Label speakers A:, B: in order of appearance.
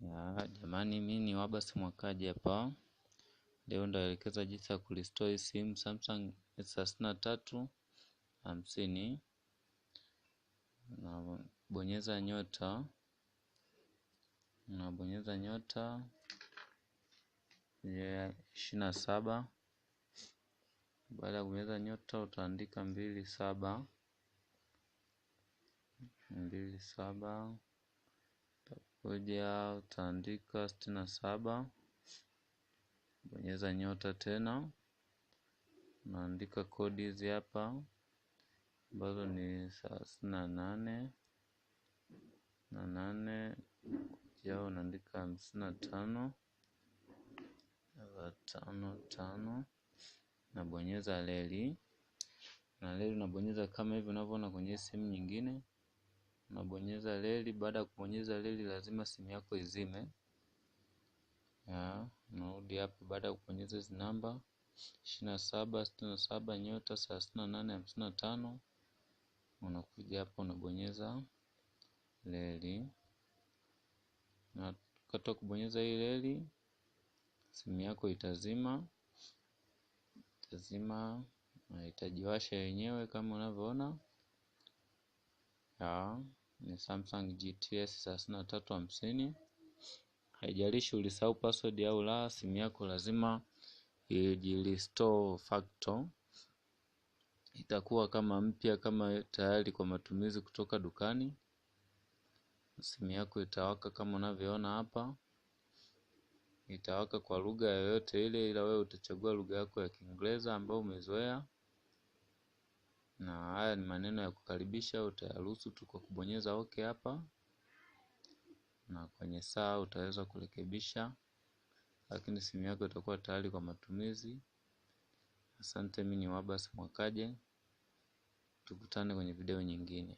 A: Ya jamani, mimi ni Wabasi Mwakaji hapa. Leo ndaelekeza jinsi ya kurestore simu Samsung S3350. Nabonyeza nyota ya 27. Baada ya kubonyeza nyota utaandika 27. Utakuja utaandika 67. Bonyeza nyota tena, unaandika kodi hizi hapa ambazo ni 38 kuja unaandika 55 5 na bonyeza leli. Na leli unabonyeza kama hivi unavyoona kwenye simu nyingine. Unabonyeza leli. Baada ya kubonyeza leli lazima simu yako izime. Unarudi hapo baada ya kubonyeza hizi namba 27 67 nyota 38 55. Unakuja hapo unabonyeza leli. Na wakati wa kubonyeza hii leli simu yako itazima na itajiwasha yenyewe kama unavyoona. Ni Samsung GT-S3350. Haijalishi ulisahau password au la, simu yako lazima ijirestore factor. Itakuwa kama mpya, kama tayari kwa matumizi kutoka dukani. Simu yako itawaka kama unavyoona hapa. Itawaka kwa lugha yoyote ile, ila wewe utachagua lugha yako ya Kiingereza ambayo umezoea. Na haya ni maneno ya kukaribisha, utayaruhusu tu kwa kubonyeza OK hapa. Na kwenye saa utaweza kurekebisha, lakini simu yako itakuwa tayari kwa matumizi. Asante, mimi ni Wabasi Mwakaji. Tukutane kwenye video nyingine.